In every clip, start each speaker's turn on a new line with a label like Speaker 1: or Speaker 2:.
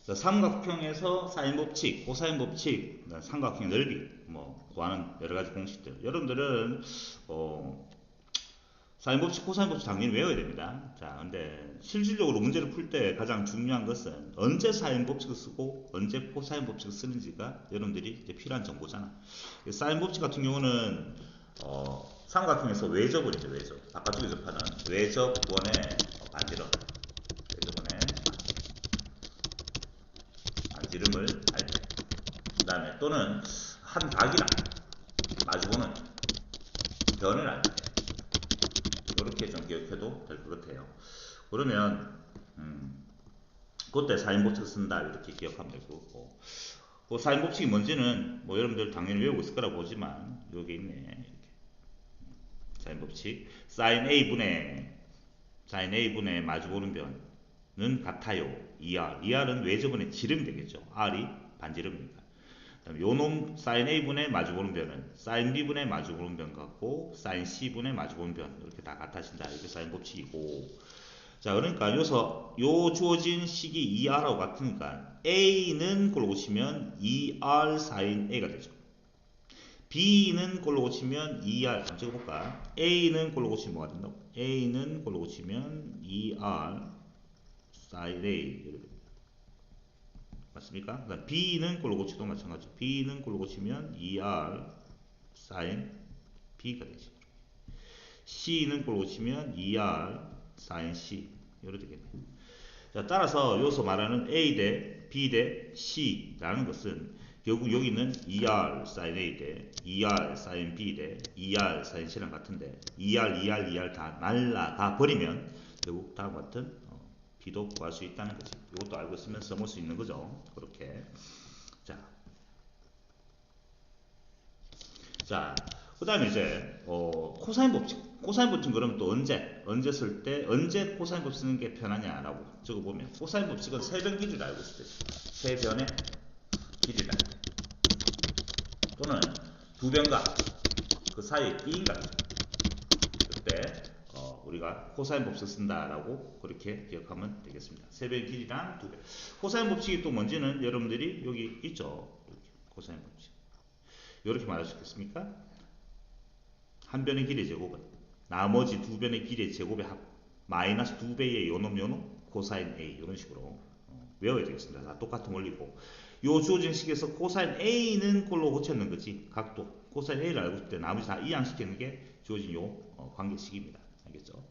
Speaker 1: 자, 삼각형에서 사인 법칙, 코사인 법칙, 삼각형 넓이 뭐 구하는 여러 가지 공식들. 여러분들은 사인 법칙, 코사인 법칙 당연히 외워야 됩니다. 자, 근데 실질적으로 문제를 풀 때 가장 중요한 것은 언제 사인 법칙을 쓰고 언제 코사인 법칙을 쓰는지가 여러분들이 이제 필요한 정보잖아. 사인 법칙 같은 경우는 삼각형에서 외접을이죠, 외접. 바깥쪽에 접하는 외접원의 반지름, 외접원의 반지름을 알 때, 그 다음에 또는 한 각이랑 마주보는 변을 알 때, 이렇게 좀 기억해도 될 것 같아요. 그러면 그때 사인 법칙 쓴다 이렇게 기억하면 되고, 그 사인 법칙이 뭔지는 뭐 여러분들 당연히 외우고 있을 거라고 보지만 여기 있네. 이렇게. 사인 법칙 사인 A분의 마주보는 변은 같아요. ER은 외접원의 지름이 되겠죠. R이 반지름이니까. 요놈 사인 A분의 마주보는 변은 사인 B분의 마주보는 변 같고 사인 C분의 마주보는 변 이렇게 다 같아진다. 이게 사인 법칙이고, 자, 그러니까 여기서 요 주어진 식이 ER하고 같으니까 A는 그걸로 고치면 ER 사인 A가 되죠. B는 그걸로 고치면 ER, 한번 찍어볼까? A는 그걸로 고치면 뭐가 된다고? A는 그걸로 고치면 ER 사인 A 맞습니까? 그다음 B는 그걸로 고치도 마찬가지. B는 그걸로 고치면 ER 사인 B가 되죠. C는 그걸로 고치면 ER 사인 C 이렇게 되겠네. 자, 따라서 여기서 말하는 A 대 B 대 C라는 것은 결국 여기는 ER sin A 대 ER sin B 대 ER sin C랑 같은데 ER 다 날라가 버리면 결국 다음과 같은 B도 구할 수 있다는 거지. 이것도 알고 있으면 써볼 수 있는 거죠. 그렇게. 자, 그 다음에 이제 코사인 법칙. 코사인 법칙 그러면 또 언제 쓸 때 언제 코사인 법칙 쓰는 게 편하냐라고 적어보면 코사인 법칙은 세변 길이를 알고 있을 때 세변의 길이를 알 때, 또는 두 변과 그 사이의 끼인가 그때 우리가 코사인 법칙 쓴다라고 그렇게 기억하면 되겠습니다. 세변 길이랑 두 변. 코사인 법칙이 또 뭔지는 여러분들이 여기 있죠. 이렇게 코사인 법칙. 이렇게 말할 수 있겠습니까? 한 변의 길이의 제곱은 나머지 두 변의 길이의 제곱의 합 마이너스 두 배의 요놈 코사인 A 이런 식으로 외워야 되겠습니다. 다 똑같은 원리고, 요 주어진 식에서 코사인 A는 꼴로 고쳤는 거지. 각도 코사인 A를 알고 있을 때 나머지 다 이항시키는 게 주어진 요 관계식입니다. 알겠죠?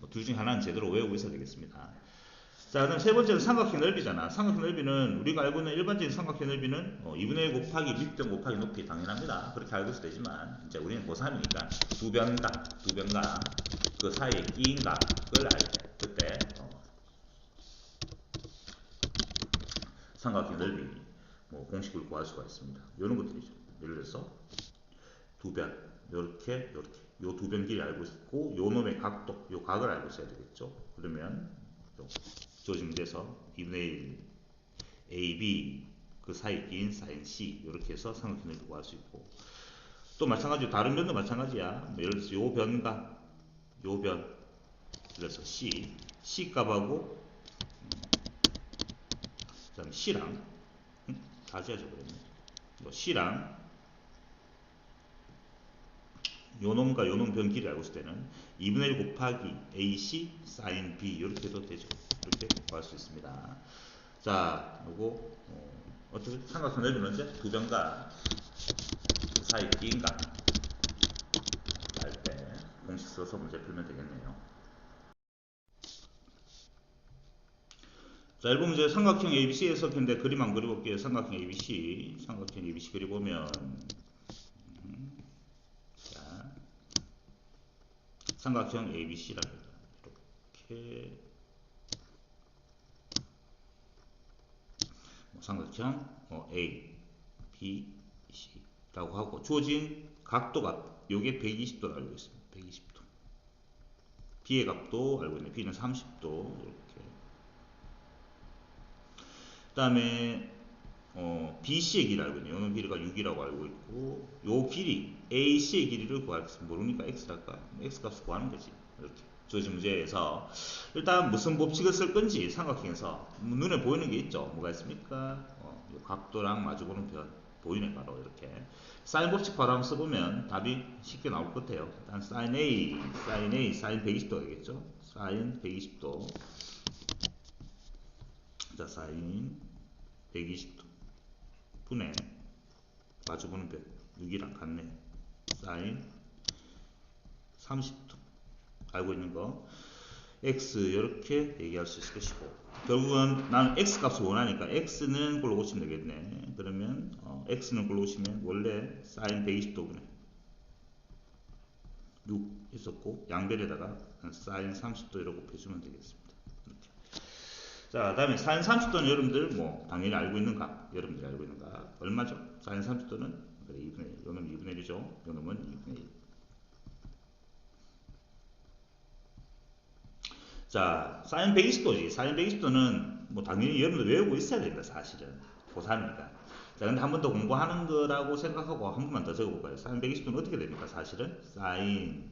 Speaker 1: 둘 중에 하나는 제대로 외우고 있어야 되겠습니다. 자, 그럼 세 번째는 삼각형 넓이잖아. 삼각형 넓이는 우리가 알고 있는 일반적인 삼각형 넓이는 2분의 1 곱하기 밑변 곱하기 높이 당연합니다. 그렇게 알고 있어도 되지만 이제 우리는 고3이니까 두 변과 그 사이에 끼인가 그걸 알 때 그때 삼각형 넓이 뭐 공식을 구할 수가 있습니다. 이런 것들이죠. 예를 들어서 두 변, 요렇게 요 두 변 길이 알고 있고 요 놈의 각도, 요 각을 알고 있어야 되겠죠. 그러면 주어진 문제에서 2분의 1 AB 그 사이 긴 사인 C 이렇게 해서 삼각형을 구할 수 있고, 또 마찬가지로 다른 변도 마찬가지야. 뭐 예를 들어서 요 변과 요 변, 그래서 C 값하고 그다음에 C랑 다시 하죠. 그러면 뭐 C랑 요놈과 요놈 변 길이 알고 있을 때는 2분의 1 곱하기 AC sin B 이렇게 해도 되죠. 이렇게 구할 수 있습니다. 자, 요거 어떻게 삼각형 넓이는 언제? 두 변과 그 사이 끼인가 할 때 공식 써서 문제 풀면 되겠네요. 자, 1번 문제 삼각형 ABC에서 근데 그림 안 그려볼게요. 삼각형 ABC 그려보면 자, 삼각형 ABC라고 이렇게 삼각형 A, B, C라고 하고 주어진 각도가 요게 120도로 알고 있습니다. 120도. B의 값도 알고 있네. B는 30도 이렇게. 그 다음에 BC의 길이 알고 있네요. 이 길이가 6이라고 알고 있고 요 길이 AC의 길이를 구할 수 모르니까 X랄까? X 값을 구하는 거지. 이렇게. 주어진 문제에서 일단 무슨 법칙을 쓸 건지 삼각형에서 눈에 보이는 게 있죠. 뭐가 있습니까? 각도랑 마주보는 변 보이네. 바로 이렇게 사인 법칙 바로 한번 써보면 답이 쉽게 나올 것 같아요. 일단 사인 A, 사인 120도 되겠죠. 사인 120도. 자, 사인 120도 분의 마주보는 변 6이랑 같네. 사인 30도 알고 있는 거 x 이렇게 얘기할 수 있을 것이고, 결국은 나는 x 값을 원하니까 x는 골로 고치면 되겠네. 그러면 x는 골로 고치면 원래 사인 120도분에 6 있었고 양변에다가 사인 30도 이라고 곱해주면 되겠습니다. 이렇게. 자, 다음에 사인 30도는 여러분들 뭐 당연히 알고 있는 각, 여러분들이 알고 있는 각 얼마죠? 사인 30도는 2분의 1, 요놈 2분의 1이죠. 요놈은 2분의 1. 자, 사인 120도지. 사인 120도는 뭐 당연히 여러분들 외우고 있어야 됩니다. 사실은 고3이니까. 자, 근데 한 번 더 공부하는 거라고 생각하고 한 번만 더 적어볼까요? 사인 120도는 어떻게 됩니까? 사실은 사인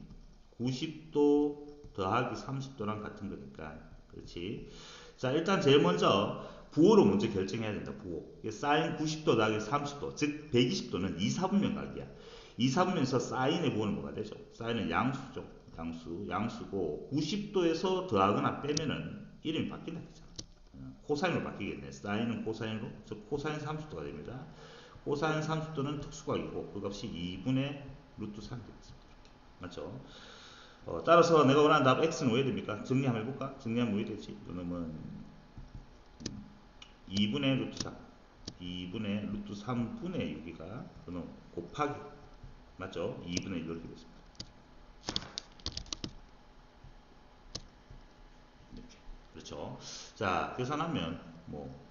Speaker 1: 90도 더하기 30도랑 같은 거니까. 그렇지. 자, 일단 제일 먼저 부호로 먼저 결정해야 된다. 부호. 사인 90도 더하기 30도, 즉 120도는 2, 4분면 각이야. 2, 4분면에서 사인의 부호는 뭐가 되죠? 사인은 양수죠. 양수고 90도에서 더하거나 빼면은 이름이 바뀐다 했잖아. 코사인으로 바뀌겠네. 사인은 코사인으로, 즉 코사인 30도가 됩니다. 코사인 30도는 특수각이고 그 값이 2분의 루트 3이 되겠습니다. 맞죠? 따라서 내가 원하는 답 x는 왜 됩니까? 정리 한번 해볼까? 정리하면 왜 되지? 그러면 2분의 루트 3, 2분의 루트 3분의 6이가 그럼 곱하기, 맞죠? 2분의 1 이렇게 됐습니다. 그렇죠. 자, 계산하면 뭐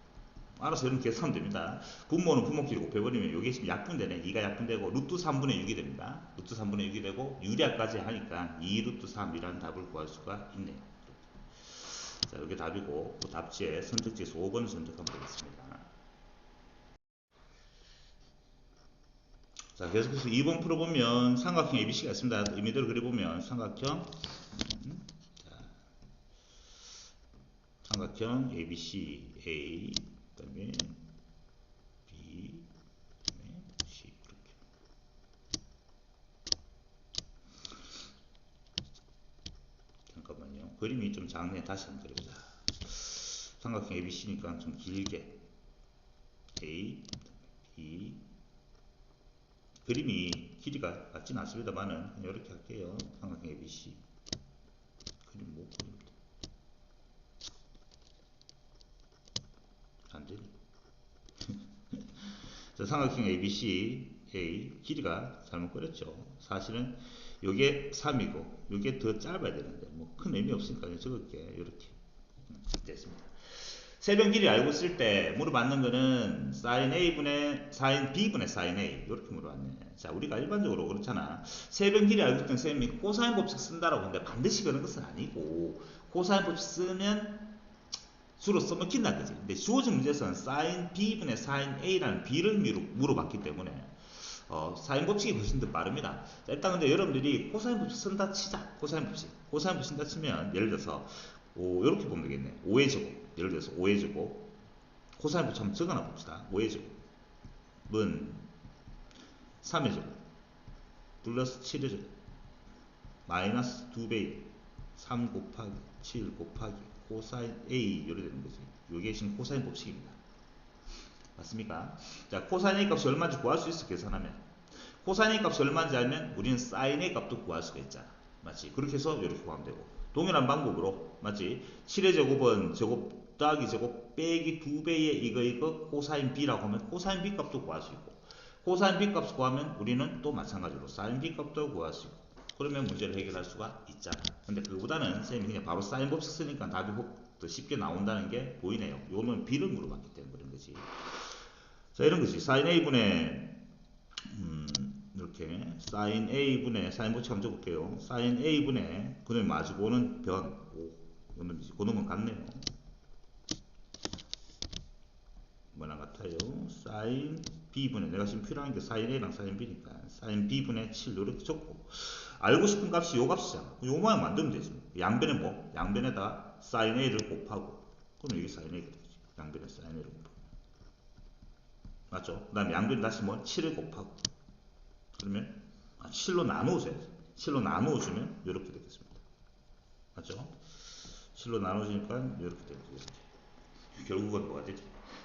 Speaker 1: 알아서 이런 계산하면 됩니다. 분모는 분모끼리 곱해버리면 이게 지금 약분되네. 2가 약분되고 루트 3분의 6이 됩니다. 루트 3분의 6이 되고 유리화까지 하니까 2 루트 3이라는 답을 구할 수가 있네요. 자, 이게 답이고 그 답지에 선택지에서 5번을 선택하면 되겠습니다. 자, 계속해서 2번 풀어보면 삼각형 ABC가 있습니다. 의미대로 그려보면 삼각형 ABC A, 그 다음에 B, 그 다음에 C 이렇게. 잠깐만요. 그림이 좀 작네. 다시 한번 그려보자. 삼각형 ABC니까 좀 길게 A, B. 그림이 길이가 같진 않습니다만은 이렇게 할게요. 삼각형 ABC. 그림 못 그립니다. 안 되네. 자, 삼각형 ABC A 길이가 잘못 그렸죠. 사실은 요게 3이고 요게 더 짧아야 되는데 뭐 큰 의미 없으니까 적을게. 이렇게 됐습니다. 세변 길이 알고 있을 때 물어봤는 거는 사인 A분의 사인 B분의 사인 A 이렇게 물어봤네. 자, 우리가 일반적으로 그렇잖아. 세변 길이 알고 있던 쌤이 코사인 법칙 쓴다라고 하는데 반드시 그런 것은 아니고 코사인 법칙 쓰면 수로 써먹힌다는 거지. 근데 주어진 문제에서는 사인 B분의 사인 A라는 B를 물어봤기 때문에 사인 법칙이 훨씬 더 빠릅니다. 자, 일단 근데 여러분들이 코사인 법칙 쓴다 치자. 코사인 법칙 쓴다 치면 예를 들어서 이렇게 보면 되겠네. 5의 제곱. 예를 들어서 5의 제곱. 코사인 법칙 한번 적어놔 봅시다. 5의 제곱은 3의 제곱 플러스 7의 제곱 마이너스 2배 3 곱하기 7 곱하기 코사인 A 이렇게 되는 거지. 이게 지금 코사인 법칙입니다. 맞습니까? 자, 코사인 A 값이 얼마인지 구할 수 있어. 계산하면 코사인 A 값이 얼마인지 알면 우리는 사인 A 값도 구할 수가 있잖아. 맞지? 그렇게 해서 이렇게 구하면 되고 동일한 방법으로 맞지? 7의 제곱은 제곱 더하기 제곱 빼기 2배의 이거 코사인 B라고 하면 코사인 B 값도 구할 수 있고 코사인 B 값 구하면 우리는 또 마찬가지로 사인 B 값도 구할 수 있고 그러면 문제를 해결할 수가 있잖아. 근데 그거보다는 선생님이 그냥 바로 사인 법칙 쓰니까 답이 더 쉽게 나온다는 게 보이네요. 요는 B를 물어봤기 때문에 그런 거지. 자, 이런 거지. 사인 A분의 이렇게 사인 A분의 사인 법칙 한번 적어볼게요. 사인 A분의 그놈이 마주보는 변 그놈은 같네요. 뭐랑 같아요? 사인 B분의 내가 지금 필요한 게 사인 A랑 사인 B니까 사인 B분의 7 이렇게 적고 알고 싶은 값이 요 값이잖아. 요 모양 만들면 되지. 양변에 뭐? 양변에다 sin a를 곱하고. 그럼 여기 sin a가 되지. 양변에 sin a를 곱하고. 맞죠? 그 다음에 양변에 다시 뭐? 7을 곱하고. 그러면 7로 나누어줘야 돼. 7로 나누어주면 이렇게 되겠습니다. 맞죠? 7로 나눠주니까 이렇게 되겠죠. 결국은 뭐가 되지?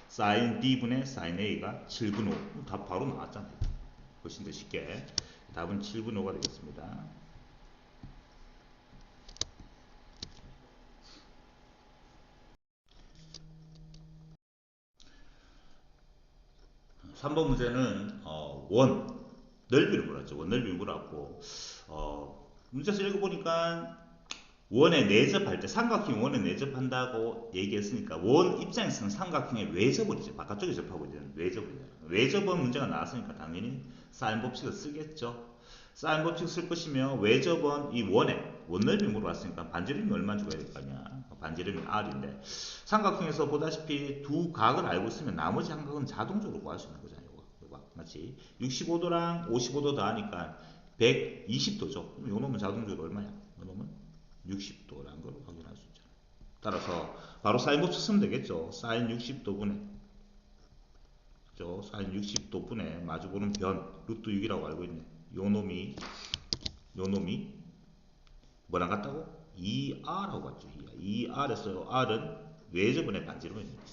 Speaker 1: sin b분의 sin a가 7분의 5. 답 바로 나왔잖아요. 훨씬 더 쉽게. 답은 7분의 5가 되겠습니다. 3번 문제는 원 넓이를 물었죠. 원 넓이를 물었고 문제에서 읽어보니까 원에 내접할 때 삼각형 원에 내접한다고 얘기했으니까 원 입장에서는 삼각형의 외접을이죠. 바깥쪽에 접하고 있는 외접이잖아요. 외접은 문제가 나왔으니까 당연히 사인 법칙을 쓰겠죠. 사인 법칙 쓸 것이며 외접은 이 원에 원 넓이 물어봤으니까 반지름이 얼마 줘야 될 거 아니야. 반지름이 r인데 삼각형에서 보다시피 두 각을 알고 있으면 나머지 한 각은 자동적으로 구할 수 있는 거잖아요. 이거 맞지? 65도랑 55도 더하니까 120도죠. 그럼 요 놈은 자동적으로 얼마야? 요 놈은 60도라는 걸 확인할 수 있잖아요. 따라서 바로 사인 법칙 쓰면 되겠죠. 사인 60도분의 사인 60도분의 마주보는 변 루트 6이라고 알고 있네. 요 놈이 뭐랑 같다고? 2r하고 같죠. 2r에서 r은 외접분의 반지름입니다.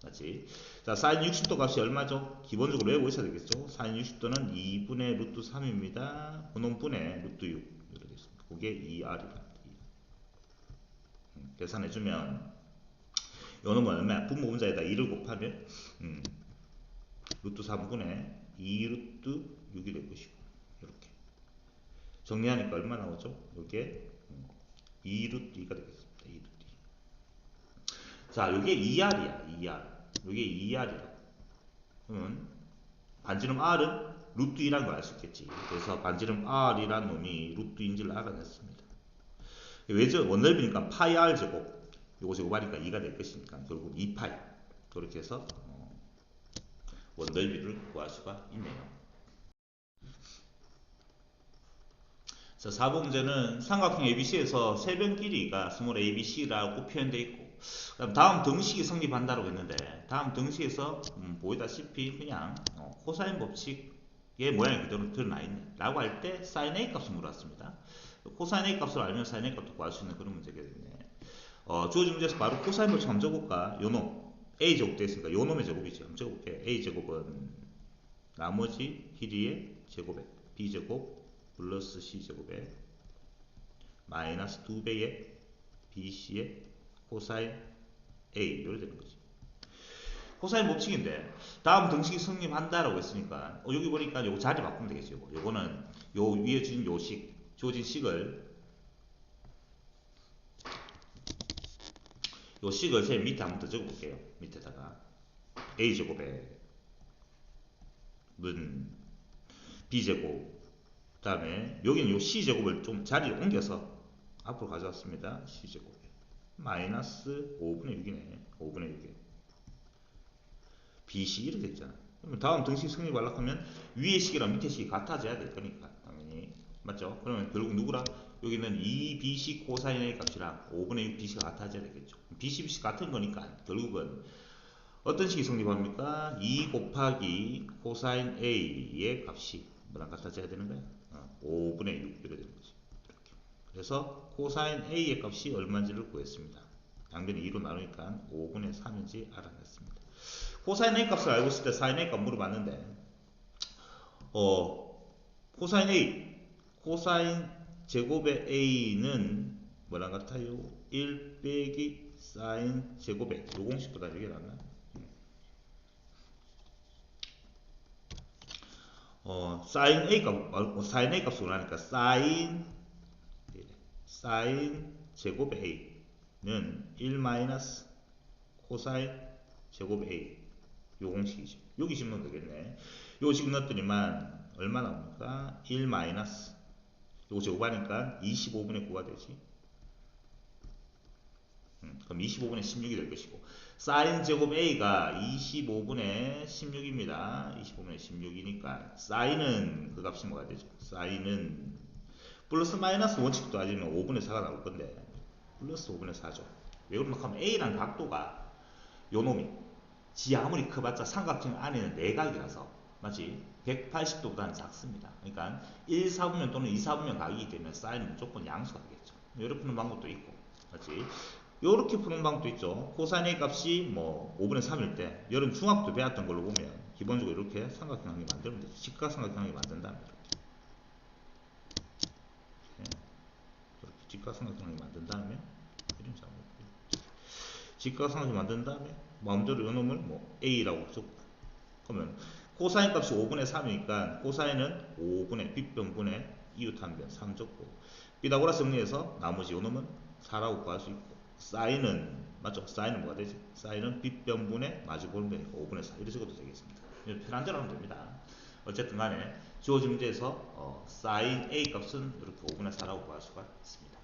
Speaker 1: 맞지? 자, 사인 60도 값이 얼마죠? 기본적으로 외우고 있어야 되겠죠. 사인 60도는 2분의 루트 3입니다. 그놈 분의 루트 6 이렇게 됐습니다. 그게 2r이다. 계산해주면 요 놈은 얼마야? 분모 분자에다 2를 곱하면 루트 3분의 2 루트 6이 될 것이고 이렇게 정리하니까 얼마 나오죠? 이게 2 루트 2가 되겠습니다. 2 루트 2. 자, 이게 2r이야. 2r. 이게 2r이라고. 그러면 반지름 r은 루트 2라는 걸 알 수 있겠지. 그래서 반지름 r이란 놈이 루트 2인지를 알아냈습니다. 외적 원넓이니까 파이 r 제곱. 요거 제곱하니까 2가 될 것이니까 결국 2파이. 그렇게 해서 원넓이를 구할 수가 있네요. 자, 4번 문제는 삼각형 ABC에서 세변 길이가 스몰 ABC라고 표현되어 있고 그다음 다음 등식이 성립한다고 했는데 다음 등식에서 보이다시피 그냥 코사인 법칙의 모양이 그대로 드러나 있네 라고 할 때 사인 A 값을 물었습니다. 코사인 A 값을 알면 사인 A 값도 구할 수 있는 그런 문제가 됐네. 주어진 문제에서 바로 코사인 법칙 한번 적어볼까? 요놈 A 제곱 되어 있으니까 요놈의 제곱이지. 한번 적어볼게. A 제곱은 나머지 길이의 제곱에 B 제곱 플러스 C제곱에 마이너스 2배의 BC의 코사인 A 이렇게 되는 거지. 코사인 법칙인데 다음 등식이 성립한다라고 했으니까 여기 보니까 요거 자리 바꾸면 되겠죠. 요거는 요 위에 주신 요식 주어진 식을 요 식을 제일 밑에 한번 더 적어볼게요. 밑에다가 A제곱에 문 B제곱 그 다음에 여기는 요 C제곱을 좀 자리를 옮겨서 앞으로 가져왔습니다. C제곱 마이너스 5분의 6이네. 5분의 6에 BC 이렇게 있잖아. 그러면 다음 등식 성립하려고 하면 위의 식이랑 밑의 식이 같아져야 될 거니까 당연히 맞죠? 그러면 결국 누구랑 여기는 2BC 코사인 A 값이랑 5분의 6 BC가 같아져야 되겠죠. BC, BC 같은 거니까 결국은 어떤 식이 성립합니까? 2 곱하기 코사인 A의 값이 뭐랑 같아져야 되는 거야? 5분의 6 이렇게 되는 거지. 이렇게. 그래서 코사인 A의 값이 얼마인지를 구했습니다. 양변이 2로 나누니까 5분의 3인지 알아냈습니다. 코사인 A 값을 알고 있을 때 사인 A 값 물어봤는데 코사인 A 코사인 제곱의 A는 뭐랑 같아요? 1 빼기 사인 제곱의 요 공식보다 이게 낫나? 사인 A 값 사인 A 값을 원하니까 사인 제곱의 A는 1 마이너스 코사인 제곱의 A 요 공식이죠. 여기 집으면 되겠네. 요 집 넣었더니만 얼마 나옵니까? 1 마이너스 요거 제곱하니까 25분의 9가 되지. 그럼 25분의 16이 될 것이고 사인 제곱 A가 25분의 16입니다. 25분의 16이니까 사인은 그 값이 뭐가 되죠? 사인은 플러스 마이너스 원칙 따지면 5분의 4가 나올 건데 플러스 5분의 4죠. 왜 그러면 하면 A라는 각도가 요 놈이 지 아무리 커봤자 삼각형 안에는 내각이라서 맞지? 180도보다는 작습니다. 그러니까 1, 4분면 또는 2, 4분면 각이기 때문에 사인은 무조건 양수가 되겠죠. 이렇게 푸는 방법도 있고 맞지? 이렇게 푸는 방법도 있죠. 코사인 A 값이 뭐 5분의 3일 때 여름 중학교 배웠던 걸로 보면 기본적으로 이렇게 삼각형하게 만들면 되죠. 직각삼각형하게 만든다면 이렇게 직각삼각형하게 만든 다음에 이름 잘못 직각삼각형 만든 다음에 마음대로 요놈을 뭐 A라고 적고 그러면 코사인 값이 5분의 3이니까 코사인은 5분의 빗변분의 이웃 한 변 3 적고 피타고라스 정리해서 나머지 요놈은 4라고 구할 수 있고 사인은 맞죠? 사인은 뭐가 되지? 사인은 빗변분의 마주보름변이니까 5분의 4 이런 식으로 되겠습니다. 편한 대로 하면 됩니다. 어쨌든 간에 주어진 문제에서 사인 A 값은 이렇게 5분의 4라고 구할 수가 있습니다.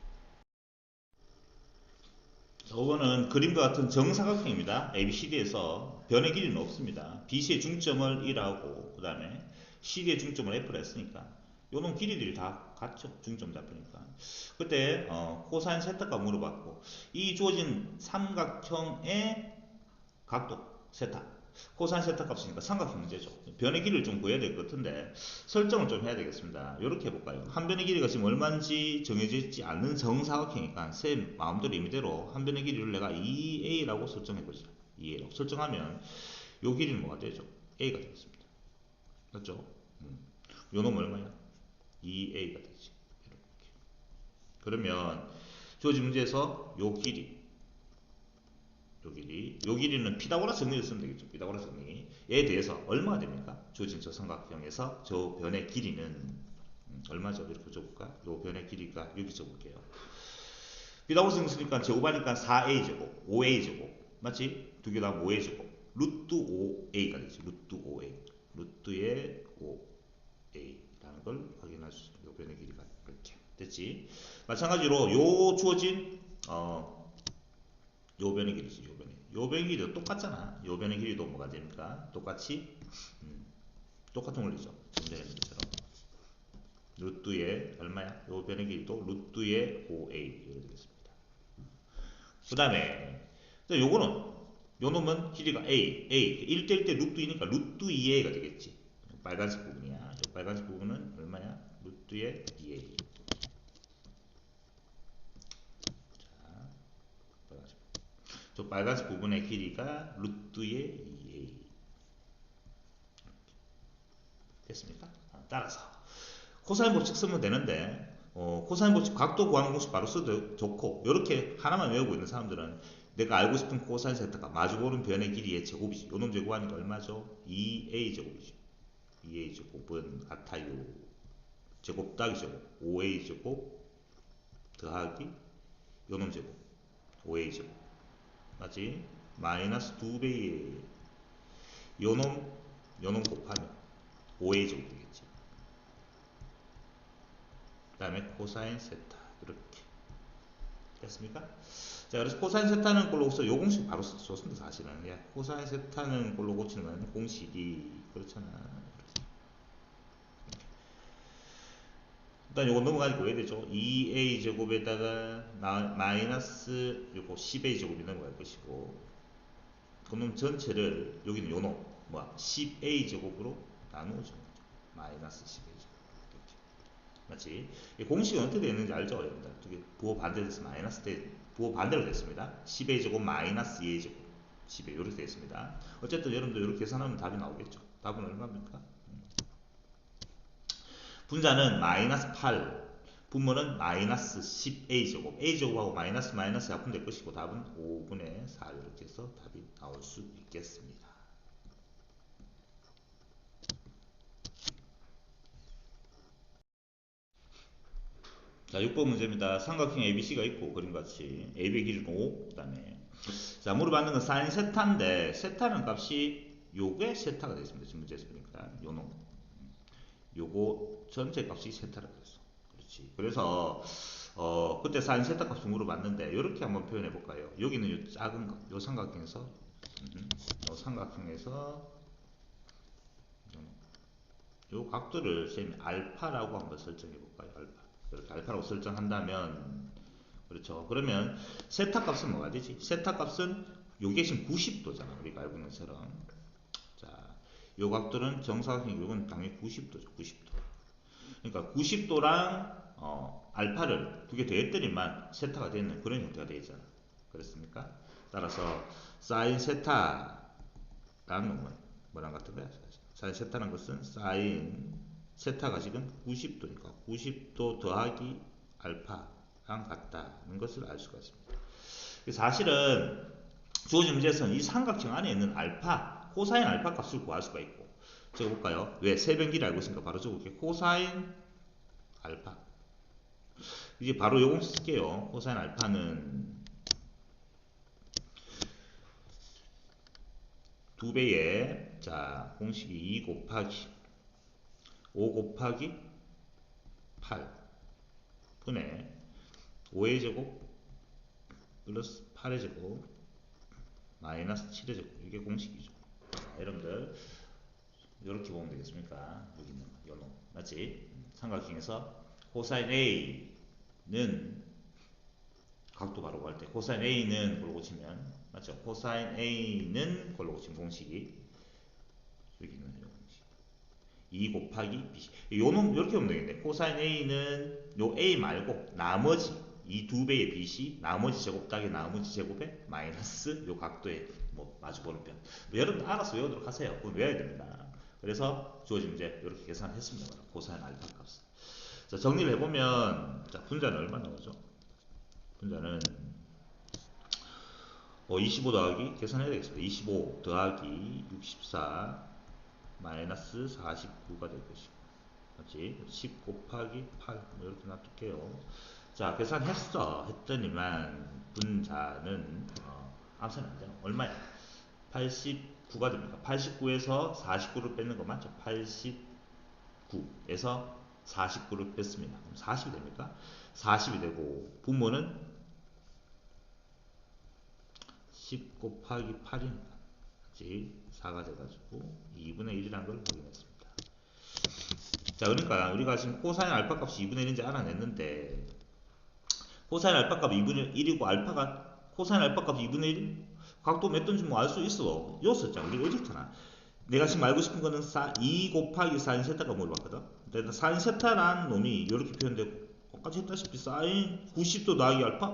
Speaker 1: 5번은 그림과 같은 정사각형입니다. ABCD에서 변의 길이는 없습니다. BC의 중점을 1하고 그 다음에 CD의 중점을 F로 했으니까 요놈 길이들이 다 같죠. 중점 잡히니까. 그때 코사인 세타값 물어봤고 이 주어진 삼각형의 각도 세타 코사인 세타 값이니까 삼각형 문제죠. 변의 길이를 좀 구해야 될 것 같은데 설정을 좀 해야 되겠습니다. 이렇게 해볼까요? 한 변의 길이가 지금 얼마인지 정해져 있지 않는 정사각형이니까 쌤 마음대로 임의대로 한 변의 길이를 내가 2a라고 설정해보죠. 2a라고 설정하면 요 길이는 뭐가 되죠? a가 되겠습니다. 맞죠? 요 놈은 얼마야? 2a가 되지. 이렇게. 그러면 주어진 문제에서 요 길이는 피타고라스 정리를 쓰면 되겠죠. 피타고라스 정리. 얘에 대해서 얼마가 됩니까? 주어진 저 삼각형에서 저 변의 길이는 얼마죠? 이렇게 적어볼까? 요 변의 길이가 여기 적어볼게요. 피타고라스 정리 쓰니까 제곱하니까 4a제곱, 5a제곱. 맞지? 두 개 다 5a제곱. 루트 5a가 되죠. 루트 5a. 루트의 5a라는 걸 확인할 수 있어요. 요 변의 길이가 이렇게 됐지? 마찬가지로 요 주어진 요 변의 길이지. 요 변의 길이도 똑같잖아. 요 변의 길이도 뭐가 됩니까? 똑같이 똑같은 원리죠. 문제 했는 것처럼 루트의 얼마야? 요 변의 길이도 루트의 5a 이렇게 되겠습니다. 그 다음에 요거는 요 놈은 길이가 a 1대1 때 루트 2니까 루트 2a가 되겠지. 빨간색 부분이야. 요 빨간색 부분은 얼마야? 루트의 2a. 저 빨간색 부분의 길이가 루트의 2a 됐습니까? 따라서 코사인 법칙 쓰면 되는데 코사인 법칙 각도 구하는 공식 바로 써도 좋고 이렇게 하나만 외우고 있는 사람들은 내가 알고 싶은 코사인 세타가 마주보는 변의 길이의 제곱이지. 요놈 제곱하니까 얼마죠? 2a 제곱이죠. 2a 제곱은 같아요. 제곱 더하기 제곱 5a 제곱 더하기 요놈 제곱 5a 제곱 맞지? 마이너스 2배의 요놈 곱하면 5a 제곱 되겠지. 그 다음에 코사인 세타 이렇게 됐습니까? 자, 그래서 코사인 세타는 걸로 고쳐 요 공식 바로 썼습니다. 사실은 코사인 세타는 걸로 고치는 건 공식이 그렇잖아. 일단 요거 넘어가니까 왜 되죠? 2a 제곱에다가 마이너스 요거 10a 제곱이 넘어갈 것이고 그놈 전체를 여기는 요놈 뭐야 10a 제곱으로 나누어주는 거죠. 마이너스 10a 제곱 이렇게. 맞지? 이 공식은 어떻게 되는지 알죠? 여러분들 어떻게 부호 반대로 돼서 마이너스 대 부호 반대로 됐습니다. 10a 제곱 마이너스 2a 제곱 10a 이렇게 되어 있습니다. 어쨌든 여러분들 이렇게 계산하면 답이 나오겠죠. 답은 얼마입니까? 분자는 마이너스 8 분모는 마이너스 10a 제곱 a 제곱하고 마이너스 약분될 것이고 답은 5분의 4 이렇게 해서 답이 나올 수 있겠습니다. 자 6번 문제입니다. 삼각형 ABC가 있고 그림같이 AB의 길이는 5 그 다음에 자 물어봤는 건 사인 세타인데 세타는 값이 요게 세타가 되겠습니다. 지금 문제에서 보니까 요놈 요거 전체 값이 세타라 그랬어. 그렇지. 그래서 그때 사인 세타 값을 물어봤는데 이렇게 한번 표현해 볼까요? 여기는 요 작은 거, 요 삼각형에서 요 삼각형에서 요 각도를 쌤이 알파라고 한번 설정해 볼까요? 알파. 이렇게 알파라고 설정한다면, 그렇죠. 그러면 세타 값은 뭐가 되지? 세타 값은 요게 지금 90도잖아. 우리가 알고 있는 것처럼. 자, 요 각도는 정사각형 이건 당연히 90도죠. 90도. 그러니까 90도랑 알파를 두 개 더했더니만 세타가 되는 그런 형태가 되잖아. 그렇습니까? 따라서 사인 세타라는 놈은 뭐랑 같은 거야? 사인 세타라는 것은 사인 세타가 지금 90도니까 90도 더하기 알파랑 같다는 것을 알 수가 있습니다. 사실은 주어진 문제에서는 이 삼각형 안에 있는 알파, 코사인 알파 값을 구할 수가 있고, 적어볼까요? 왜? 세변기를 알고 있으니까 바로 적어볼게요. 코사인 알파. 이제 바로 요거 쓸게요. 코사인 알파는 2배의, 자, 공식이 2 곱하기 5 곱하기 8 분의 5의 제곱 플러스 8의 제곱 마이너스 7의 제곱. 이게 공식이죠. 여러분들 이렇게 보면 되겠습니까? 여기 있는 요놈 맞지? 삼각형에서 코사인 A는 각도 바로 구할 때 코사인 A는 걸로 고치면 맞죠? 코사인 A는 걸로 고치면 공식이 여기 있는 요 공식 2 곱하기 B. 요놈 이렇게 보면 되겠네. 코사인 A는 요 A 말고 나머지 이 두 배의 B이 나머지 제곱 따기 나머지 제곱에 마이너스 요 각도에 뭐 마주보는 편. 뭐 여러분 알아서 외우도록 하세요. 그건 외워야 됩니다. 그래서 주어진 문제 이렇게 계산했습니다. 코사인 알파 값. 자, 정리를 해보면, 자, 분자는 얼마 나오죠? 분자는 25 더하기 계산해야 되겠습니다. 25 더하기 64 마이너스 49가 될 것이고, 맞지? 10 곱하기 8 뭐 이렇게 놔둘게요. 자, 계산했어. 했더니만 분자는 암산이 안 되나? 얼마야? 89가 됩니까? 89에서 49를 뺏는 거 맞죠? 89에서 49를 뺐습니다. 그럼 40이 됩니까? 40이 되고 분모는 10 곱하기 8이니까 4가 돼가지고 2분의 1이라는 걸 확인했습니다. 자, 그러니까 우리가 지금 코사인 알파 값이 2분의 1인지 알아냈는데 코사인 알파 값이 2분의 1이고 알파가 코사인 알파 값이 2분의 1? 각도 몇 도인지 뭐 알 수 있어. 여기었잖아. 우리가 이렇잖아. 내가 지금 알고 싶은 거는 2 곱하기 사인 세타가 물어봤거든. 근데 사인 세타라는 놈이 이렇게 표현되고 아까 했다시피 사인 90도 더하기 알파?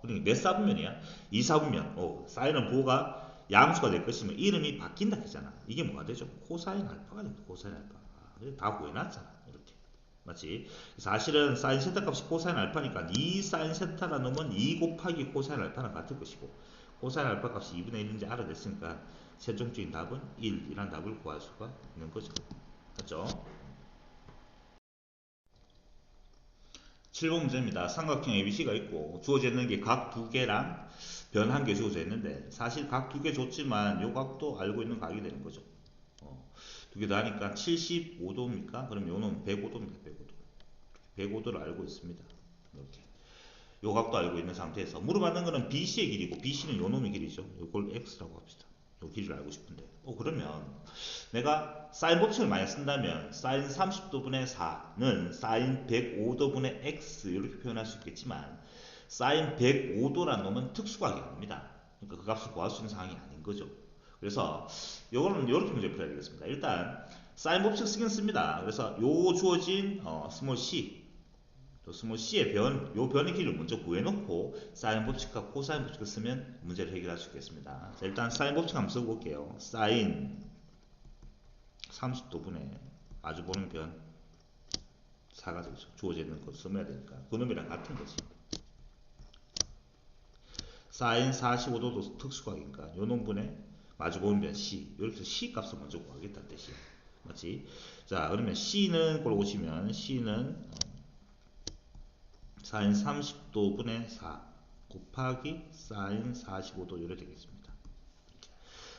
Speaker 1: 그러니까 몇 사분면이야? 2 사분면. 사인은 부호가 양수가 될 것이면 이름이 바뀐다 했잖아. 이게 뭐가 되죠? 코사인 알파가 됩니다. 코사인 알파. 다 구해놨잖아. 이렇게. 맞지? 사실은 사인 세타 값이 코사인 알파니까 2 사인 세타라는 놈은 2 곱하기 코사인 알파랑 같을 것이고 코사인 알파 값이 2분의 1인지 알아냈으니까 최종적인 답은 1이라는 답을 구할 수가 있는 거죠. 맞죠? 7번 문제입니다. 삼각형 ABC가 있고 주어져 있는 게 각 두 개랑 변 한 개 주어져 있는데 사실 각 두 개 줬지만 요 각도 알고 있는 각이 되는 거죠. 두 개 다 하니까 75도입니까? 그럼 요는 105도입니다. 105도. 105도를 알고 있습니다. 이렇게. 요 각도 알고 있는 상태에서 물어봤는 거는 BC의 길이고 BC는 요 놈의 길이죠. 요걸 X라고 합시다. 요 길이를 알고 싶은데 그러면 내가 사인 법칙을 많이 쓴다면 사인 30도분의 4는 사인 105도분의 X 이렇게 표현할 수 있겠지만 사인 105도라는 놈은 특수각이 아닙니다. 그러니까 그 값을 구할 수 있는 상황이 아닌 거죠. 그래서 요거는 이렇게 문제 풀어야 되겠습니다. 일단 사인 법칙 쓰긴 씁니다. 그래서 요 주어진 스몰 c 또 스몰 c의 요 변의 길이를 먼저 구해놓고 사인 법칙과 코사인 법칙을 쓰면 문제를 해결할 수 있겠습니다. 자, 일단 사인 법칙 한번 써볼게요. 사인 30도분의 마주보는 변 4가 되죠. 주어져 있는 거 써야 되니까 그놈이랑 같은 거지. 사인 45도도 특수각이니까 요 놈분의 마주보는 변 c 이렇게 c 값을 먼저 구하겠다는 뜻이야. 맞지? 자, 그러면 c는 꼴로 보시면 c는 사인 30도분의 4 곱하기 사인 45도 이렇게 되겠습니다.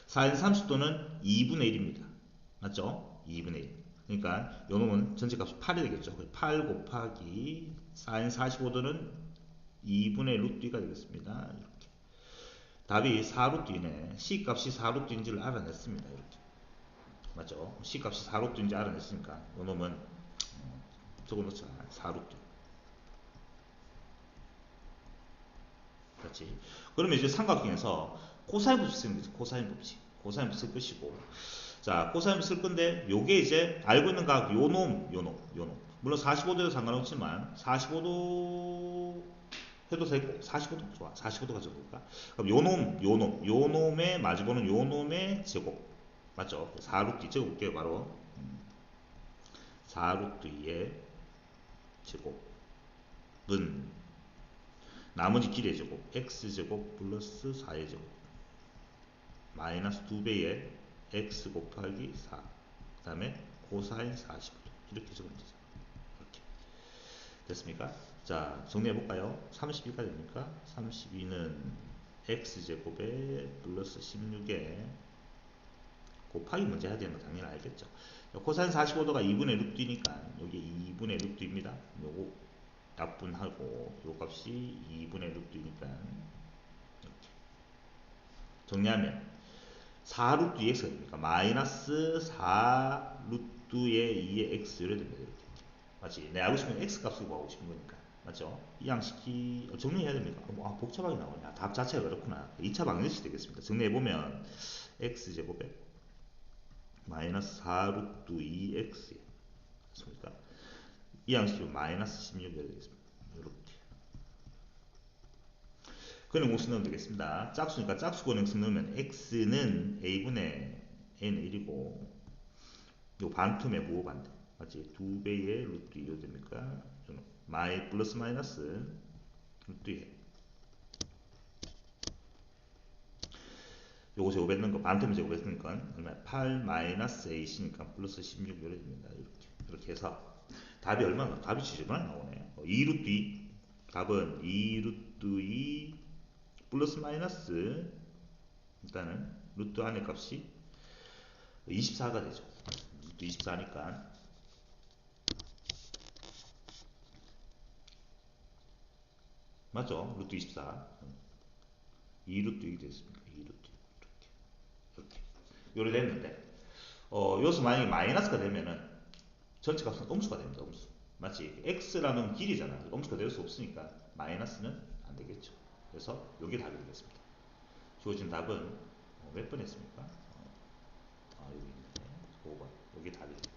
Speaker 1: 사인 30도는 2분의 1입니다. 맞죠? 2분의 1. 그러니까 요 놈은 전체값이 8이 되겠죠. 8 곱하기 사인 45도는 2분의 루트 2가 되겠습니다. 이렇게. 답이 4루트 2네. C값이 4루트 인지를 알아냈습니다. 이렇게. 맞죠? C값이 4루트 인지 알아냈으니까 요 놈은 적어놓자. 4루트. 그렇지. 그러면 이제 삼각형에서 코사인 법칙 쓰는 거지. 코사인 법칙. 코사인 법칙 쓸 것이고. 자, 코사인 법칙 쓸 건데, 요게 이제 알고 있는 각, 요 놈. 물론 45도에도 상관없지만, 45도 해도 되고, 45도 좋아. 45도 가져볼까? 그럼 요 놈의 마주보는 요 놈의 제곱. 맞죠? 4루트 2 적어볼게요, 바로. 4루트 2의 제곱은 나머지 길이의 제곱 x제곱 플러스 4의 제곱 마이너스 2배의 x 곱하기 4 그 다음에 코사인 45도 이렇게 적으면 되죠. 이렇게 됐습니까? 자, 정리해볼까요? 32까지 됩니까? 32는 x제곱에 플러스 16에 곱하기 먼저 해야 되는 거 당연히 알겠죠. 코사인 45도가 2분의 루트니까 여기 2분의 루트입니다. 요거 약분하고 요 값이 2분의 루트니까 이렇게 정리하면 4루트 2x가 됩니까? 마이너스 4 루트의 2의 x 이래 됩니다. 이렇게 맞지? 내 알고 싶은 x 값을 구하고 싶은 거니까 맞죠? 이 양식이 정리해야 됩니까? 복잡하게 나오냐? 답 자체가 그렇구나. 2차 방정식 되겠습니다. 정리해보면 x제곱에 마이너스 4루트 2x 맞습니까? 이 양식이 마이너스 16이 되겠습니다. 이렇게 근행공식 넣으면 되겠습니다. 짝수니까 짝수 근행식 넣으면 x는 a분의 n은 1이고 요 반틈의 부호반대 맞지? 2배의 루트 2가 됩니까? 플러스 마이너스 루트 2 요거 제곱했는 거 반틈을 제곱했으니까 얼마? 8 마이너스 ac니까 플러스 16 이렇게 됩니다. 이렇게 해서 답이 얼마나? 답이 지저분하게 나오네. 2루트 2 답은 2루트 2 플러스 마이너스 일단은 루트 안의 값이 24가 되죠. 루트 24니까 맞죠? 루트 24 2루트 2이 됐습니까? 2루트 이렇게 요래 됐는데 여기서 만약에 마이너스가 되면은 전체 값은 음수가 됩니다. 음수 맞지? x라는 길이잖아. 음수가 될 수 없으니까 마이너스는 안 되겠죠. 그래서 요게 답이 되겠습니다. 주어진 답은 몇 번 했습니까? 여기 있네. 5번. 여기 답이 됩니다.